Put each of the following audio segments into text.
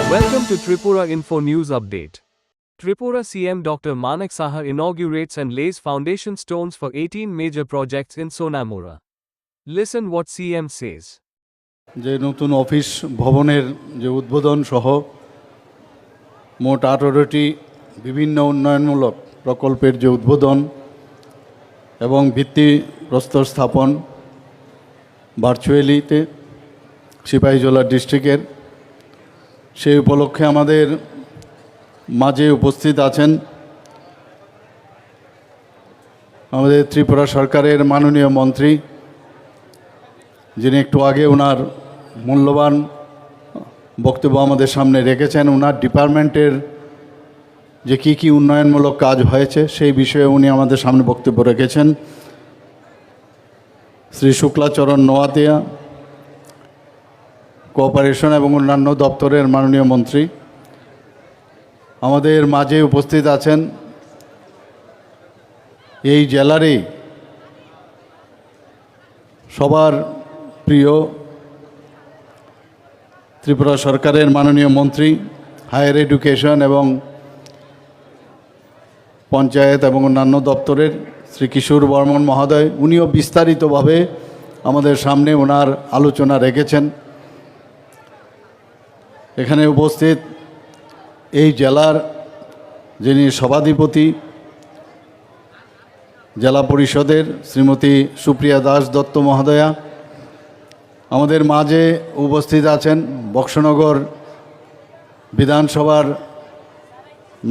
Welcome to Tripura Info News Update. Tripura CM Dr. Manak Saha inaugurates and lays foundation stones for 18 major projects in Sonamura. Listen what CM says. যে নতুন office ভবনের যে উদ্বোধন সহ মোট 18টি বিভিন্ন উন্নয়নমূলক প্রকল্পের যে উদ্বোধন এবং ভিত্তিপ্রস্তর স্থাপন ভার্চুয়ালিতে সিপাহীজলা ডিস্ট্রিক্টের সেই উপলক্ষে আমাদের মাঝে উপস্থিত আছেন আমাদের ত্রিপুরা সরকারের মাননীয় মন্ত্রী, যিনি একটু আগে ওনার মূল্যবান বক্তব্য আমাদের সামনে রেখেছেন। ওনার ডিপার্টমেন্টের যে কী উন্নয়নমূলক কাজ হয়েছে সেই বিষয়ে উনি আমাদের সামনে বক্তব্য রেখেছেন। শ্রী শুক্লাচরণ নোয়াতিয়া, কোঅপারেশন এবং অন্যান্য দপ্তরের মাননীয় মন্ত্রী আমাদের মাঝে উপস্থিত আছেন। এই জেলারই সবার প্রিয় ত্রিপুরা সরকারের মাননীয় মন্ত্রী হায়ার এডুকেশন এবং পঞ্চায়েত এবং অন্যান্য দপ্তরের শ্রী কিশোর বর্মন মহোদয়, উনিও বিস্তারিতভাবে আমাদের সামনে ওনার আলোচনা রেখেছেন। এখানে উপস্থিত এই জেলার যিনি সভাধিপতি জেলা পরিষদের শ্রীমতী সুপ্রিয়া দাস দত্ত মহোদয়া, আমাদের মাঝে উপস্থিত আছেন বক্সনগর বিধানসভার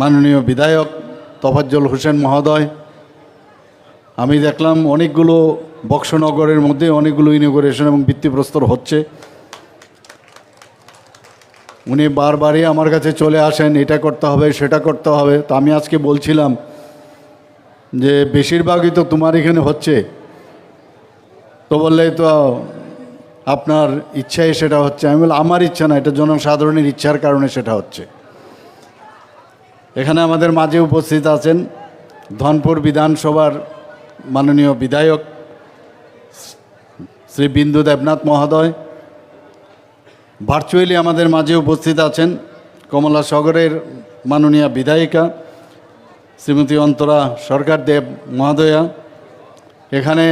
মাননীয় বিধায়ক তফাজ্জল হোসেন মহোদয়। আমি দেখলাম অনেকগুলো বক্সনগরের মধ্যে অনেকগুলো ইনগুরেশন এবং ভিত্তিপ্রস্তর হচ্ছে। উনি বারবারই আমার কাছে চলে আসেন, এটা করতে হবে সেটা করতে হবে। তো আমি আজকে বলছিলাম যে বেশিরভাগই তো তোমার এখানে হচ্ছে, তো বললে তো আপনার ইচ্ছায় সেটা হচ্ছে। আমি বললাম আমার ইচ্ছা না, এটা জনসাধারণের ইচ্ছার কারণে সেটা হচ্ছে। এখানে আমাদের মাঝে উপস্থিত আছেন ধনপুর বিধানসভার মাননীয় বিধায়ক শ্রী বিন্দু দেবনাথ মহোদয়। ভার্চুয়ালি আমাদের মাঝে উপস্থিত আছেন কমলাসাগরের মাননীয় বিধায়িকা শ্রীমতী অন্তরা সরকার দেব মহোদয়া। এখানে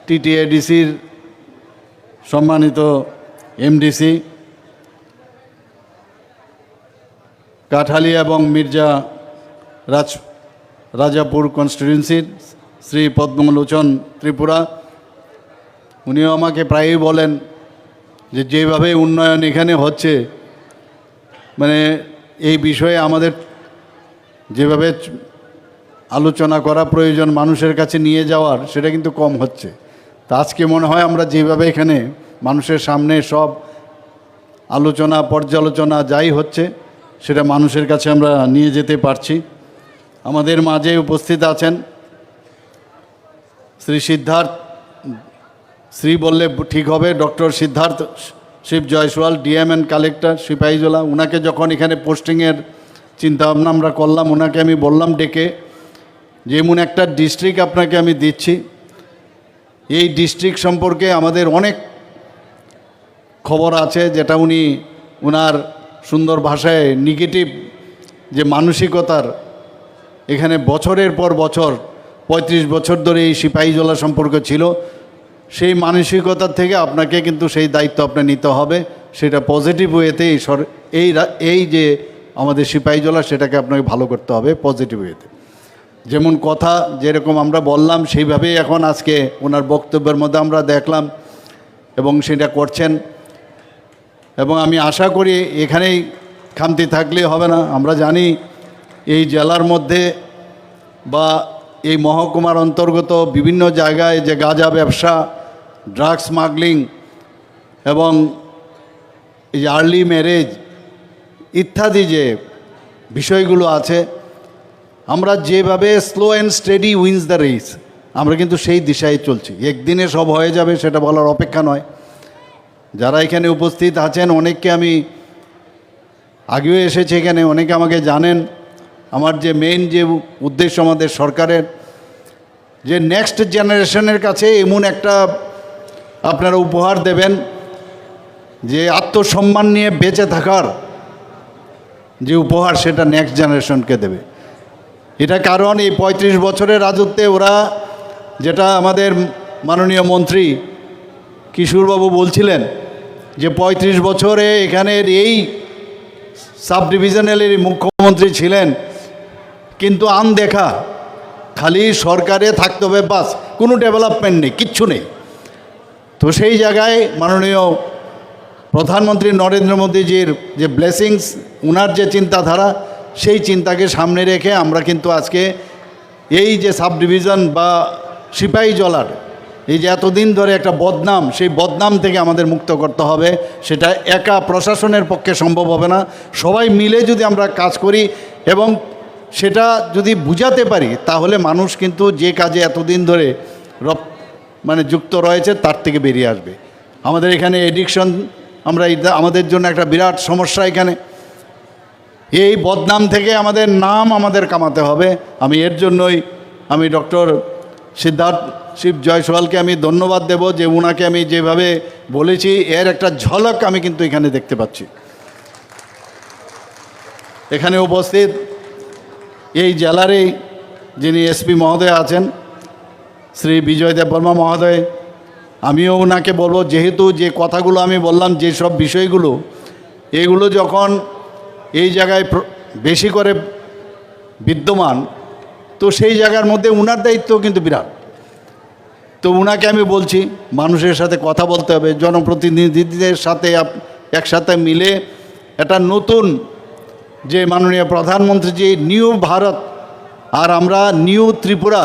টিটিএডিসির সম্মানিত এমডিসি, কাঠালিয়া এবং মির্জা রাজাপুর কনস্টিটিউয়েন্সির শ্রী পদ্মলোচন ত্রিপুরা, উনিও আমাকে প্রায়ই বলেন যে যেভাবে উন্নয়ন এখানে হচ্ছে, মানে এই বিষয়ে আমাদের যেভাবে আলোচনা করা প্রয়োজন মানুষের কাছে নিয়ে যাওয়ার, সেটা কিন্তু কম হচ্ছে। তা আজকে মনে হয় আমরা যেভাবে এখানে মানুষের সামনে সব আলোচনা পর্যালোচনা যাই হচ্ছে সেটা মানুষের কাছে আমরা নিয়ে যেতে পারছি। আমাদের মাঝে উপস্থিত আছেন শ্রী সিদ্ধার্থ, শ্রী বললে ঠিক হবে, doctor Siddharth Shiv Jaiswal, DM and collector Sipahijala. ওনাকে যখন এখানে পোস্টিংয়ের চিন্তাভাবনা আমরা করলাম, ওনাকে আমি বললাম ডেকে যে এমন একটা ডিস্ট্রিক্ট আপনাকে আমি দিচ্ছি, এই ডিস্ট্রিক্ট সম্পর্কে আমাদের অনেক খবর আছে, যেটা উনি ওনার সুন্দর ভাষায় নেগেটিভ যে মানসিকতার এখানে বছরের পর বছর 35 বছর ধরে এই সিপাহীজলা সম্পর্ক ছিল, সেই মানসিকতার থেকে আপনাকে কিন্তু সেই দায়িত্ব আপনার নিতে হবে। সেটা পজিটিভ ওয়েতে এই যে আমাদের সিপাহীজলা, সেটাকে আপনাকে ভালো করতে হবে পজিটিভ ওয়েতে। যেমন কথা যেরকম আমরা বললাম সেইভাবেই এখন আজকে ওনার বক্তব্যের মধ্যে আমরা দেখলাম এবং সেটা করছেন। এবং আমি আশা করি এখানেই খামতি থাকলে হবে না। আমরা জানি এই জেলার মধ্যে বা এই মহকুমার অন্তর্গত বিভিন্ন জায়গায় যে গাঁজা ব্যবসা, ড্রাগ স্মাগলিং এবং এই যে আর্লি ম্যারেজ ইত্যাদি যে বিষয়গুলো আছে, আমরা যেভাবে slow and steady wins the race, আমরা কিন্তু সেই দিশায় চলছি। একদিনে সব হয়ে যাবে সেটা বলার অপেক্ষা নয়। যারা এখানে উপস্থিত আছেন অনেককে আমি আগেও এসেছে এখানে, অনেকে আমাকে জানেন। আমার যে মেইন যে উদ্দেশ্য আমাদের সরকারের, যে নেক্সট জেনারেশনের কাছে এমন একটা আপনারা উপহার দেবেন যে আত্মসম্মান নিয়ে বেঁচে থাকার যে উপহার সেটা নেক্সট জেনারেশনকে দেবে। এটা কারণ এই 35 বছরের রাজত্বে ওরা, যেটা আমাদের মাননীয় মন্ত্রী কিশোরবাবু বলছিলেন, যে 35 বছরে এখানের এই সাব ডিভিশনালের মুখ্যমন্ত্রী ছিলেন, কিন্তু আনদেখা, খালি সরকারে থাকতে হবে, বাস, কোনো ডেভেলপমেন্ট নেই, কিচ্ছু নেই। তো সেই জায়গায় মাননীয় প্রধানমন্ত্রী নরেন্দ্র মোদীজির যে ব্লেসিংস, ওনার যে চিন্তাধারা, সেই চিন্তাকে সামনে রেখে আমরা কিন্তু আজকে এই যে সাব ডিভিশন বা সিপাহীজলার এই যে এতদিন ধরে একটা বদনাম, সেই বদনাম থেকে আমাদের মুক্ত করতে হবে। সেটা একা প্রশাসনের পক্ষে সম্ভব হবে না, সবাই মিলে যদি আমরা কাজ করি এবং সেটা যদি বুঝাতে পারি, তাহলে মানুষ কিন্তু যে কাজে এতদিন ধরে যুক্ত রয়েছে তার থেকে বেরিয়ে আসবে। আমাদের এখানে এডিকশন, আমরা আমাদের জন্য একটা বিরাট সমস্যা এখানে। এই বদনাম থেকে আমাদের নাম আমাদের কামাতে হবে। আমি এর জন্যই আমি ডক্টর সিদ্ধার্থ শিব জয়সওয়ালকে আমি ধন্যবাদ দেব, যে ওনাকে আমি যেভাবে বলেছি এর একটা ঝলক আমি কিন্তু এখানে দেখতে পাচ্ছি। এখানে উপস্থিত এই জেলারই যিনি এসপি মহোদয় আছেন, শ্রী বিজয় দেববর্মা মহোদয়, আমিও ওনাকে বলবো, যেহেতু যে কথাগুলো আমি বললাম, যেসব বিষয়গুলো, এগুলো যখন এই জায়গায় বেশি করে বিদ্যমান, তো সেই জায়গার মধ্যে ওনার দায়িত্ব কিন্তু বিরাট। তো ওনাকে আমি বলছি, মানুষের সাথে কথা বলতে হবে, জনপ্রতিনিধিদের সাথে একসাথে মিলে একটা নতুন, যে মাননীয় প্রধানমন্ত্রী যে নিউ ভারত আর আমরা নিউ ত্রিপুরা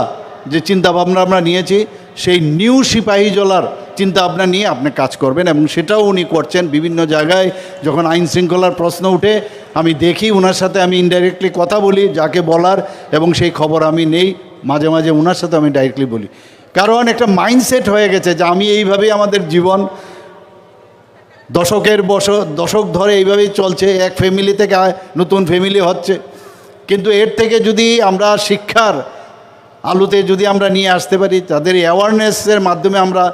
যে চিন্তাভাবনা আমরা নিয়েছি, সেই নিউ সিপাহীজলার চিন্তাভাবনা নিয়ে আপনি কাজ করবেন, এবং সেটাও উনি করছেন। বিভিন্ন জায়গায় যখন আইন শৃঙ্খলার প্রশ্ন উঠে আমি দেখি, ওনার সাথে আমি ইনডাইরেক্টলি কথা বলি, যাকে বলার, এবং সেই খবর আমি নেই, মাঝে মাঝে ওনার সাথে আমি ডাইরেক্টলি বলি। কারণ একটা মাইন্ডসেট হয়ে গেছে যে আমি এইভাবেই আমাদের জীবন দশক ধরে এইভাবেই চলছে, এক ফ্যামিলি থেকে নতুন ফ্যামিলি হচ্ছে। কিন্তু এর থেকে যদি আমরা শিক্ষার আলোতে যদি আমরা নিয়ে আসতে পারি, তাদের অ্যাওয়ারনেসের মাধ্যমে আমরা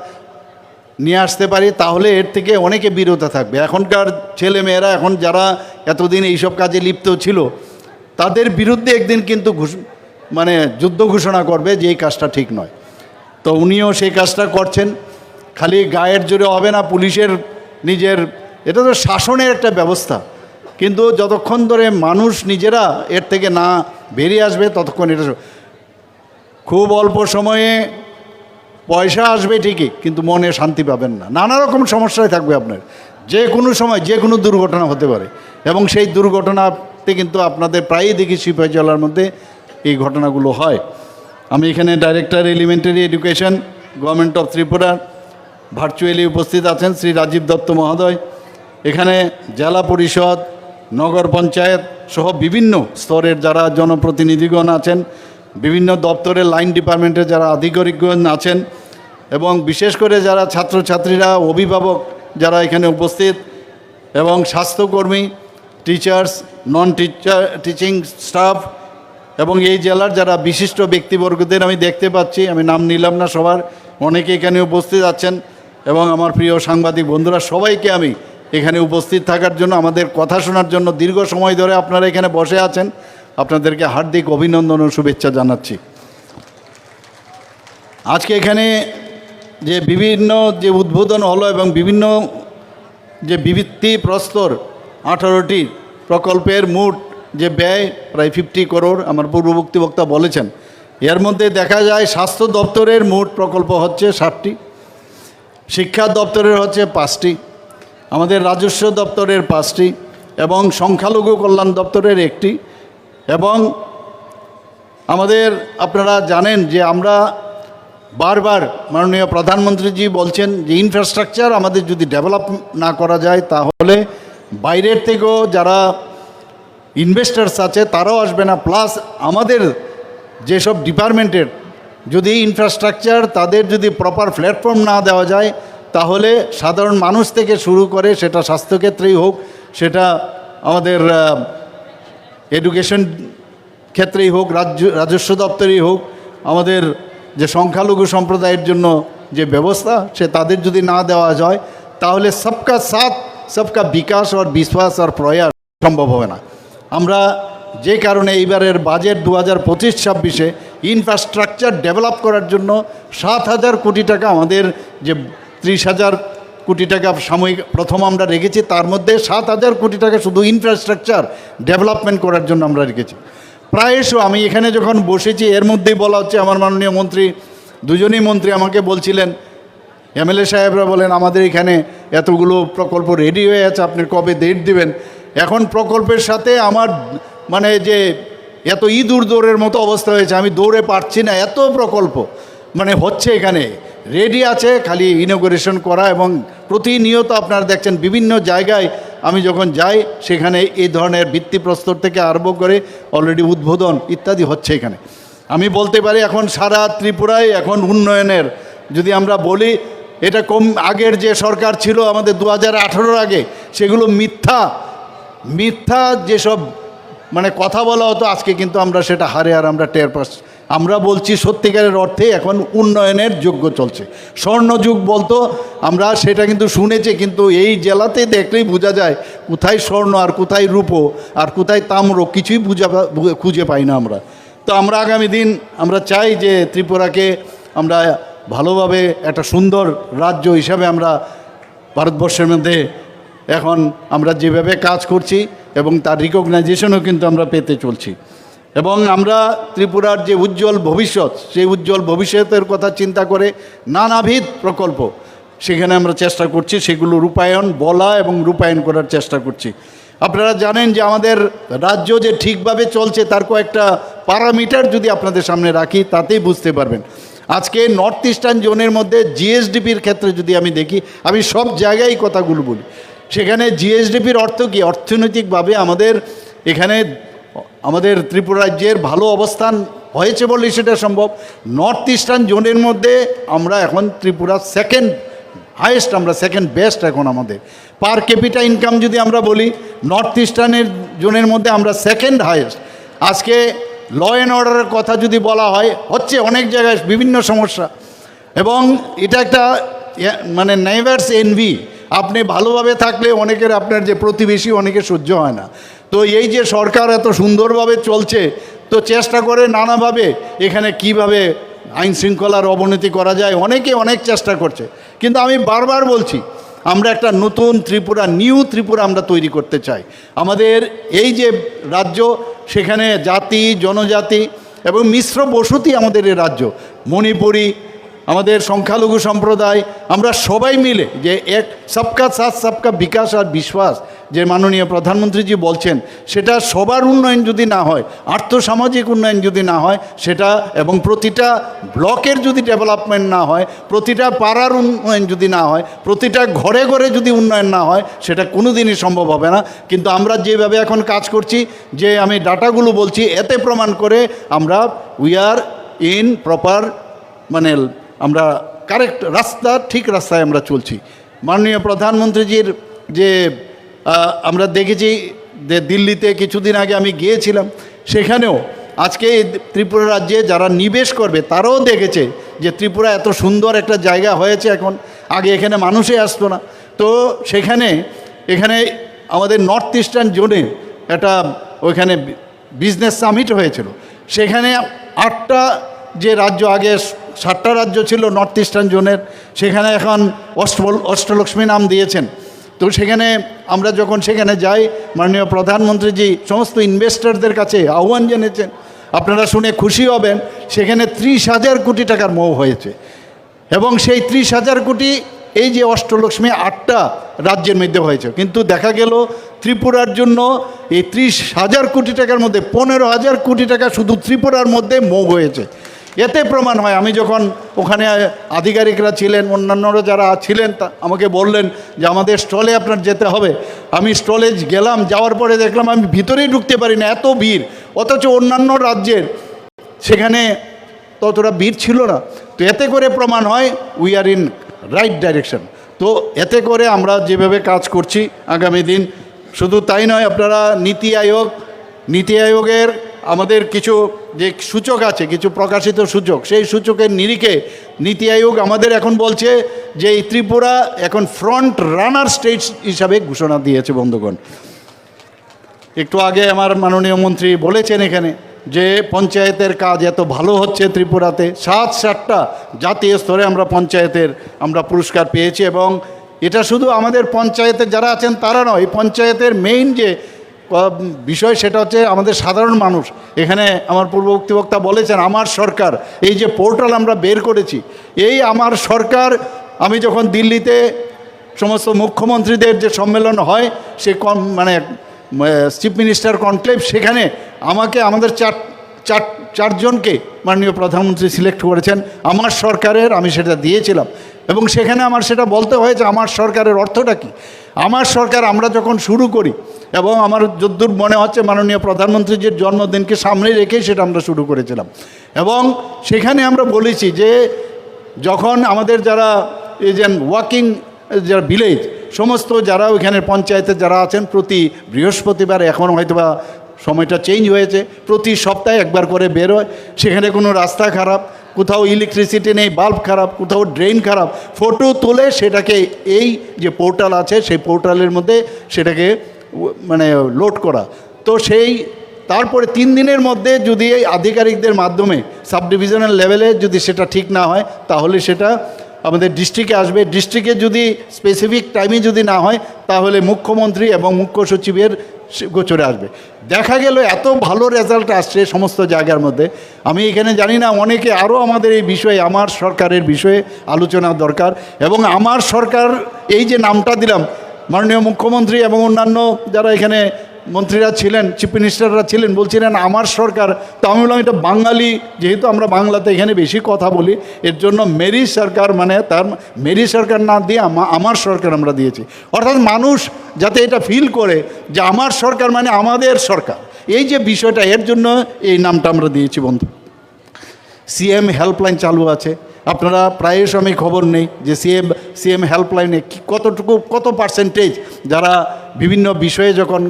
নিয়ে আসতে পারি, তাহলে এর থেকে অনেকে বিরত থাকবে। এখনকার ছেলে মেয়েরা, এখন যারা এতদিন এইসব কাজে লিপ্ত ছিল, তাদের বিরুদ্ধে একদিন কিন্তু যুদ্ধ ঘোষণা করবে যে এই কাজটা ঠিক নয়। তো উনিও সেই কাজটা করছেন। খালি গায়ের জোরে হবে না, পুলিশের নিজের, এটা তো শাসনের একটা ব্যবস্থা, কিন্তু যতক্ষণ ধরে মানুষ নিজেরা এর থেকে না বেরিয়ে আসবে, ততক্ষণ এটা খুব অল্প সময়ে পয়সা আসবে ঠিকই, কিন্তু মনে শান্তি পাবেন না, নানা রকম সমস্যায় থাকবে আপনার। যে কোনো সময় যে কোনো দুর্ঘটনা হতে পারে, এবং সেই দুর্ঘটনাতে কিন্তু আপনাদের প্রায়ই দেখি সিপাহীজলার মধ্যে এই ঘটনাগুলো হয়। আমি এখানে director elementary education, government of Tripura, virtually উপস্থিত আছেন শ্রী রাজীব দত্ত মহোদয়। এখানে জেলা পরিষদ, নগর পঞ্চায়েত সহ বিভিন্ন স্তরের যারা জনপ্রতিনিধিগণ আছেন, বিভিন্ন দপ্তরের লাইন ডিপার্টমেন্টের যারা আধিকারিকগণ আছেন, এবং বিশেষ করে যারা ছাত্রছাত্রীরা, অভিভাবক যারা এখানে উপস্থিত, এবং স্বাস্থ্যকর্মী, টিচার্স, নন টিচিং স্টাফ, এবং এই জেলার যারা বিশিষ্ট ব্যক্তিবর্গদের আমি দেখতে পাচ্ছি, আমি নাম নিলাম না সবার, অনেকে এখানে উপস্থিত আছেন, এবং আমার প্রিয় সাংবাদিক বন্ধুরা, সবাইকে আমি এখানে উপস্থিত থাকার জন্য, আমাদের কথা শোনার জন্য দীর্ঘ সময় ধরে আপনারা এখানে বসে আছেন, আপনাদেরকে হার্দিক অভিনন্দন ও শুভেচ্ছা জানাচ্ছি। আজকে এখানে যে বিভিন্ন যে উদ্বোধন হলো, এবং বিভিন্ন যে ভিত্তিপ্রস্তর 18টি প্রকল্পের মোট যে ব্যয় প্রায় 50 করোড়, আমার পূর্ববর্তী বক্তা বলেছেন। এর মধ্যে দেখা যায় স্বাস্থ্য দপ্তরের মোট প্রকল্প হচ্ছে 60টি, শিক্ষা দপ্তরের হচ্ছে 5টি, আমাদের রাজস্ব দপ্তরের 5টি, এবং সংখ্যালঘু কল্যাণ দপ্তরের 1টি। এবং আমাদের, আপনারা জানেন যে আমরা বারবার মাননীয় প্রধানমন্ত্রীজি বলছেন যে ইনফ্রাস্ট্রাকচার আমাদের যদি ডেভেলপ না করা যায়, তাহলে বাইরের থেকেও যারা ইনভেস্টার্স আছে তারাও আসবে না। প্লাস আমাদের যেসব ডিপার্টমেন্টের যদি ইনফ্রাস্ট্রাকচার, তাদের যদি প্রপার প্ল্যাটফর্ম না দেওয়া যায়, তাহলে সাধারণ মানুষ থেকে শুরু করে, সেটা স্বাস্থ্যক্ষেত্রেই হোক, সেটা আমাদের এডুকেশন ক্ষেত্রেই হোক, রাজস্ব দপ্তরেই হোক, আমাদের যে সংখ্যালঘু সম্প্রদায়ের জন্য যে ব্যবস্থা, সে তাদের যদি না দেওয়া যায়, তাহলে সবকা সাথ সবকা বিকাশ আর বিশ্বাস আর প্রয়াস সম্ভব হবে না। আমরা যে কারণে এইবারের বাজেট 2025-26-এ ইনফ্রাস্ট্রাকচার ডেভেলপ করার জন্য 7,000 কোটি টাকা, আমাদের যে 30,000 কোটি টাকা সাময়িক প্রথম আমরা রেখেছি, তার মধ্যে 7,000 কোটি টাকা শুধু ইনফ্রাস্ট্রাকচার ডেভেলপমেন্ট করার জন্য আমরা রেখেছি। প্রায়শ আমি এখানে যখন বসেছি এর মধ্যেই বলা হচ্ছে, আমার মাননীয় মন্ত্রী, দুজনই মন্ত্রী আমাকে বলছিলেন, এমএলএ সাহেবরা বলেন আমাদের এখানে এতগুলো প্রকল্প রেডি হয়ে আছে, আপনি কবে ডেট দিবেন। এখন প্রকল্পের সাথে আমার মানে যে এত ইঁদুর দৌড়ের মতো অবস্থা হয়েছে, আমি দৌড়ে পারছি না, এত প্রকল্প মানে হচ্ছে এখানে রেডি আছে, খালি ইনোগ্রেশন করা। এবং প্রতিনিয়ত আপনারা দেখছেন বিভিন্ন জায়গায় আমি যখন যাই সেখানে এই ধরনের ভিত্তিপ্রস্তর থেকে আরম্ভ করে অলরেডি উদ্বোধন ইত্যাদি হচ্ছে এখানে। আমি বলতে পারি এখন সারা ত্রিপুরায় এখন উন্নয়নের, যদি আমরা বলি এটা আগের যে সরকার ছিল আমাদের 2018 আগে, সেগুলো মিথ্যা যেসব মানে কথা বলা হতো, আজকে কিন্তু আমরা সেটা হারে আর আমরা টের পাচ্ছি। আমরা বলছি সত্যিকারের অর্থে এখন উন্নয়নের যোগ্য চলছে। স্বর্ণযুগ বলতো আমরা, সেটা কিন্তু শুনেছি, কিন্তু এই জেলাতে দেখলেই বোঝা যায় কোথায় স্বর্ণ আর কোথায় রূপো আর কোথায় তাম্র, কিছুই খুঁজে পাই না আমরা। তো আমরা আগামী দিন আমরা চাই যে ত্রিপুরাকে আমরা ভালোভাবে একটা সুন্দর রাজ্য হিসাবে আমরা ভারতবর্ষের মধ্যে এখন আমরা যেভাবে কাজ করছি এবং তার রিকগনাইজেশনও কিন্তু আমরা পেতে চলছি। এবং আমরা ত্রিপুরার যে উজ্জ্বল ভবিষ্যৎ, সেই উজ্জ্বল ভবিষ্যতের কথা চিন্তা করে নানাবিধ প্রকল্প সেখানে আমরা চেষ্টা করছি, সেগুলো বলা এবং রূপায়ণ করার চেষ্টা করছি। আপনারা জানেন যে আমাদের রাজ্য যে ঠিকভাবে চলছে তার কয়েকটা প্যারামিটার যদি আপনাদের সামনে রাখি তাতেই বুঝতে পারবেন। আজকে নর্থ ইস্টার্ন জোনের মধ্যে জিএসডিপির ক্ষেত্রে যদি আমি দেখি, আমি সব জায়গায় কথাগুলো বলি, সেখানে জিএসডিপির অর্থ কী? অর্থনৈতিকভাবে আমাদের এখানে আমাদের ত্রিপুরা রাজ্যের ভালো অবস্থান হয়েছে বলেই সেটা সম্ভব। নর্থ ইস্টার্ন জোনের মধ্যে আমরা এখন ত্রিপুরা সেকেন্ড হাইয়েস্ট, আমরা সেকেন্ড বেস্ট এখন আমাদের। পার ক্যাপিটা ইনকাম যদি আমরা বলি, নর্থ ইস্টার্নের জোনের মধ্যে আমরা সেকেন্ড হাইয়েস্ট। আজকে ল অ্যান্ড অর্ডারের কথা যদি বলা হয়, হচ্ছে অনেক জায়গায় বিভিন্ন সমস্যা, এবং এটা একটা মানে নেইবার্স এনভি। আপনি ভালোভাবে থাকলে অনেকের, আপনার যে প্রতিবেশী, অনেকের সহ্য হয় না। তো এই যে সরকার এত সুন্দরভাবে চলছে, তো চেষ্টা করে নানাভাবে এখানে কিভাবে আইন শৃঙ্খলার অবনতি করা যায়, অনেকে অনেক চেষ্টা করছে। কিন্তু আমি বারবার বলছি, আমরা একটা নতুন ত্রিপুরা, নিউ ত্রিপুরা আমরা তৈরি করতে চাই। আমাদের এই যে রাজ্য, সেখানে জাতি, জনজাতি এবং মিশ্র বসতি আমাদের এই রাজ্য, মণিপুরি, আমাদের সংখ্যালঘু সম্প্রদায়, আমরা সবাই মিলে যে এক সবকা সাথ সবকা বিকাশ আর বিশ্বাস যে মাননীয় প্রধানমন্ত্রীজি বলছেন, সেটা সবার উন্নয়ন যদি না হয়, আর্থসামাজিক উন্নয়ন যদি না হয় সেটা, এবং প্রতিটা ব্লকের যদি ডেভেলপমেন্ট না হয়, প্রতিটা পাড়ার উন্নয়ন যদি না হয়, প্রতিটা ঘরে ঘরে যদি উন্নয়ন না হয়, সেটা কোনো দিনই সম্ভব হবে না। কিন্তু আমরা যেভাবে এখন কাজ করছি, যে আমি ডাটাগুলো বলছি, এতে প্রমাণ করে আমরা উই আর ইন প্রপার, মানে আমরা কারেক্ট রাস্তা, ঠিক রাস্তায় আমরা চলছি। মাননীয় প্রধানমন্ত্রীজির যে আমরা দেখেছি যে দিল্লিতে কিছুদিন আগে আমি গিয়েছিলাম, সেখানেও আজকে ত্রিপুরা রাজ্যে যারা নিবেশ করবে তারাও দেখেছে যে ত্রিপুরা এত সুন্দর একটা জায়গা হয়েছে এখন, আগে এখানে মানুষই আসতো না। তো এখানে আমাদের নর্থ ইস্টার্ন জোনে একটা ওইখানে বিজনেস সামিট হয়েছিল, সেখানে 8টা যে রাজ্য, আগে 7টা রাজ্য ছিল নর্থ ইস্টার্ন জোনের, সেখানে এখন অষ্টলক্ষ্মী নাম দিয়েছেন। তো সেখানে আমরা যখন সেখানে যাই, মাননীয় প্রধানমন্ত্রীজি সমস্ত ইনভেস্টরদের কাছে আহ্বান জানিয়েছেন, আপনারা শুনে খুশি হবেন, সেখানে 30,000 কোটি টাকার মোহ হয়েছে। এবং সেই 30,000 কোটি এই যে অষ্টলক্ষ্মী 8টা রাজ্যের মধ্যে হয়েছে, কিন্তু দেখা গেল ত্রিপুরার জন্য এই 30,000 কোটি টাকার মধ্যে 15,000 কোটি টাকা শুধু ত্রিপুরার মধ্যে মোহ হয়েছে। এতে প্রমাণ হয়, আমি যখন ওখানে আধিকারিকরা ছিলেন, অন্যান্যরা যারা ছিলেন, তা আমাকে বললেন যে আমাদের স্টলে আপনার যেতে হবে। আমি স্টলে গেলাম, যাওয়ার পরে দেখলাম আমি ভিতরেই ঢুকতে পারি না, এত ভিড়, অথচ অন্যান্য রাজ্যের সেখানে ততটা ভিড় ছিল না। তো এতে করে প্রমাণ হয় we are in right direction. তো এতে করে আমরা যেভাবে কাজ করছি আগামী দিন, শুধু তাই নয়, আপনারা নীতি আয়োগের আমাদের কিছু যে সূচক আছে, কিছু প্রকাশিত সূচক, সেই সূচকের নিরিখে নীতি আয়োগ আমাদের এখন বলছে যে এই ত্রিপুরা এখন ফ্রন্ট রানার স্টেট হিসাবে ঘোষণা দিয়েছে। বন্ধুগণ, একটু আগে আমার মাননীয় মন্ত্রী বলেছেন এখানে যে পঞ্চায়েতের কাজ এত ভালো হচ্ছে ত্রিপুরাতে, 7-7টা জাতীয় স্তরে আমরা পঞ্চায়েতের পুরস্কার পেয়েছি। এবং এটা শুধু আমাদের পঞ্চায়েতের যারা আছেন তারা নয়, এই পঞ্চায়েতের মেইন যে বিষয় সেটা হচ্ছে আমাদের সাধারণ মানুষ। এখানে আমার পূর্ববর্তী বক্তা বলেছেন আমার সরকার, এই যে পোর্টাল আমরা বের করেছি, এই আমার সরকার, আমি যখন দিল্লিতে সমস্ত মুখ্যমন্ত্রীদের যে সম্মেলন হয় সে চিফ মিনিস্টার কনক্লেভ, সেখানে আমাকে আমাদের চারজনকে মাননীয় প্রধানমন্ত্রী সিলেক্ট করেছেন আমার সরকারের, আমি সেটা দিয়েছিলাম। এবং সেখানে আমার সেটা বলতে হয়েছে আমার সরকারের অর্থটা কী। আমার সরকার আমরা যখন শুরু করি, এবং আমার যদ্দূর মনে হচ্ছে মাননীয় প্রধানমন্ত্রীর জন্মদিনকে সামনে রেখেই সেটা আমরা শুরু করেছিলাম। এবং সেখানে আমরা বলেছি যে যখন আমাদের যারা এই যে ওয়াকিং যারা ভিলেজ সমস্ত যারা ওইখানে পঞ্চায়েতে যারা আছেন, প্রতি বৃহস্পতিবার, এখন হয়তো বা সময়টা চেঞ্জ হয়েছে, প্রতি সপ্তাহে একবার করে বের হয়, সেখানে কোনো রাস্তা খারাপ, কোথাও ইলেকট্রিসিটি নেই, বাল্ব খারাপ, কোথাও ড্রেন খারাপ, ফটো তুলে সেটাকে এই যে পোর্টাল আছে সেই পোর্টালের মধ্যে সেটাকে লোড করা। তো সেই তারপরে 3 দিনের মধ্যে যদি এই আধিকারিকদের মাধ্যমে সাব ডিভিশনাল লেভেলে যদি সেটা ঠিক না হয়, তাহলে সেটা আমাদের ডিস্ট্রিক্টে আসবে। ডিস্ট্রিক্টে যদি স্পেসিফিক টাইমে যদি না হয়, তাহলে মুখ্যমন্ত্রী এবং মুখ্য সচিবের গোচরে আসবে। দেখা গেল এত ভালো রেজাল্ট আসছে সমস্ত জায়গার মধ্যে। আমি এখানে জানি না, অনেকে আরও আমাদের এই বিষয়ে, আমার সরকারের বিষয়ে আলোচনা দরকার। এবং আমার সরকার এই যে নামটা দিলাম, মাননীয় মুখ্যমন্ত্রী এবং অন্যান্য যারা এখানে মন্ত্রীরা ছিলেন, চিফ মিনিস্টাররা ছিলেন, বলছিলেন আমার সরকার। তো আমি বললাম এটা বাঙালি, যেহেতু আমরা বাংলাতে এখানে বেশি কথা বলি, এর জন্য মেরি সরকার, তার মেরি সরকার না দিয়ে আমার সরকার আমরা দিয়েছি। অর্থাৎ মানুষ যাতে এটা ফিল করে যে আমার সরকার মানে আমাদের সরকার, এই যে বিষয়টা, এর জন্য এই নামটা আমরা দিয়েছি বন্ধু। সিএম হেল্পলাইন চালু আছে, আপনারা প্রায় সময় খবর নেই যে সিএম হেল্পলাইনে কত পার্সেন্টেজ যারা বিভিন্ন বিষয়ে যখন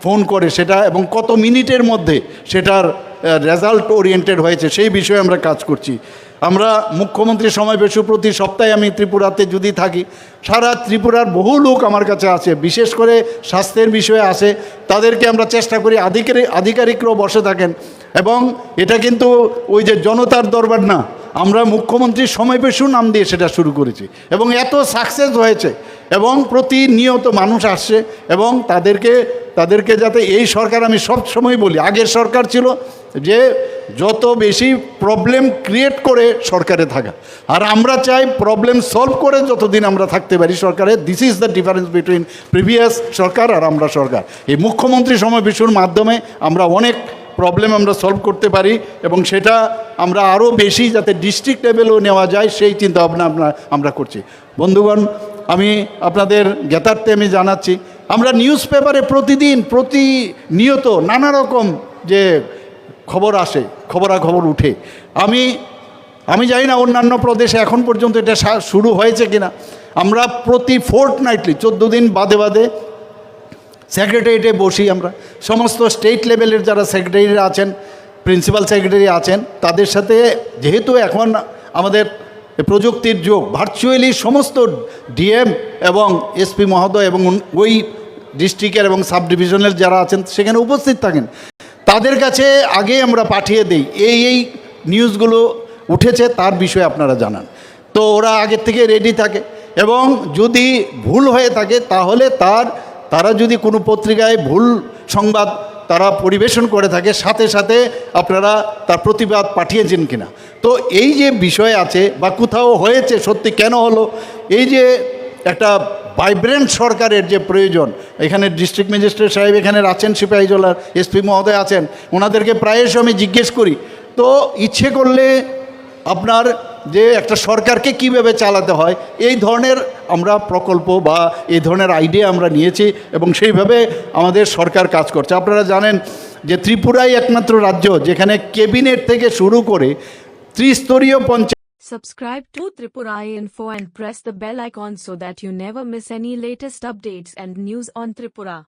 ফোন করে সেটা, এবং কত মিনিটের মধ্যে সেটার রেজাল্ট ওরিয়েন্টেড হয়েছে, সেই বিষয়ে আমরা কাজ করছি। আমরা মুখ্যমন্ত্রী সমাবেশ প্রতি সপ্তাহে আমি ত্রিপুরাতে যদি থাকি, সারা ত্রিপুরার বহু লোক আমার কাছে আসে, বিশেষ করে স্বাস্থ্যের বিষয়ে আসে, তাদেরকে আমরা চেষ্টা করি, আধিকারিকরাও বসে থাকেন। এবং এটা কিন্তু ওই যে জনতার দরবার না, আমরা মুখ্যমন্ত্রীর সমাবেশও নাম দিয়ে সেটা শুরু করেছি, এবং এত সাকসেস হয়েছে, এবং প্রতিনিয়ত মানুষ আসছে। এবং তাদেরকে যাতে এই সরকার, আমি সব সময় বলি, আগের সরকার ছিল যে যত বেশি প্রবলেম ক্রিয়েট করে সরকারে থাকা, আর আমরা চাই প্রবলেম সলভ করে যতদিন আমরা থাকতে পারি সরকারে। This is the difference between previous সরকার আর আমরা সরকার। এই মুখ্যমন্ত্রী সমাবেশের মাধ্যমে আমরা অনেক প্রবলেম আমরা সলভ করতে পারি, এবং সেটা আমরা আরও বেশি যাতে ডিস্ট্রিক্ট লেভেলেও নেওয়া যায় সেই চিন্তাভাবনা আমরা করছি। বন্ধুগণ, আমি আপনাদের জ্ঞাতার্থে আমি জানাচ্ছি, আমরা নিউজ পেপারে প্রতিনিয়ত নানা রকম যে খবর আসে, খবরাখবর উঠে। আমি জানি না অন্যান্য প্রদেশে এখন পর্যন্ত এটা শুরু হয়েছে কিনা। আমরা প্রতি ফোর্টনাইটলি 14 দিন বাদে সেক্রেটারিয়েটে বসি, আমরা সমস্ত স্টেট লেভেলের যারা সেক্রেটারি আছেন, প্রিন্সিপাল সেক্রেটারি আছেন, তাদের সাথে, যেহেতু এখন আমাদের প্রযুক্তির যুগ, ভার্চুয়ালি সমস্ত ডিএম এবং এসপি মহোদয় এবং ওই ডিস্ট্রিক্টের এবং সাব ডিভিশনের যারা আছেন সেখানে উপস্থিত থাকেন, তাদের কাছে আগে আমরা পাঠিয়ে দিই এই নিউজগুলো উঠেছে তার বিষয়ে আপনারা জানান। তো ওরা আগের থেকে রেডি থাকে, এবং যদি ভুল হয়ে থাকে তাহলে তারা যদি কোনো পত্রিকায় ভুল সংবাদ তারা পরিবেশন করে থাকে, সাথে সাথে আপনারা তার প্রতিবাদ পাঠিয়েছেন কিনা। তো এই যে বিষয় আছে বা কোথাও হয়েছে সত্যি কেন হলো, এই যে একটা ভাইব্রেন্ট সরকারের যে প্রয়োজন, এখানে ডিস্ট্রিক্ট ম্যাজিস্ট্রেট সাহেব এখানে আছেন, সিপাহীজলার এসপি মহোদয় আছেন, ওনাদেরকে প্রায়শই আমি জিজ্ঞেস করি, তো ইচ্ছে করলে আপনার যে একটা সরকারকে কীভাবে চালাতে হয়, এই ধরনের আমরা প্রকল্প বা এই ধরনের আইডিয়া আমরা নিয়েছি, এবং সেইভাবে আমাদের সরকার কাজ করছে। আপনারা জানেন যে ত্রিপুরাই একমাত্র রাজ্য যেখানে ক্যাবিনেট থেকে শুরু করে ত্রিস্তরীয় panchayat. Subscribe to Tripura Info and press the bell icon so that you never miss any latest updates and news on Tripura.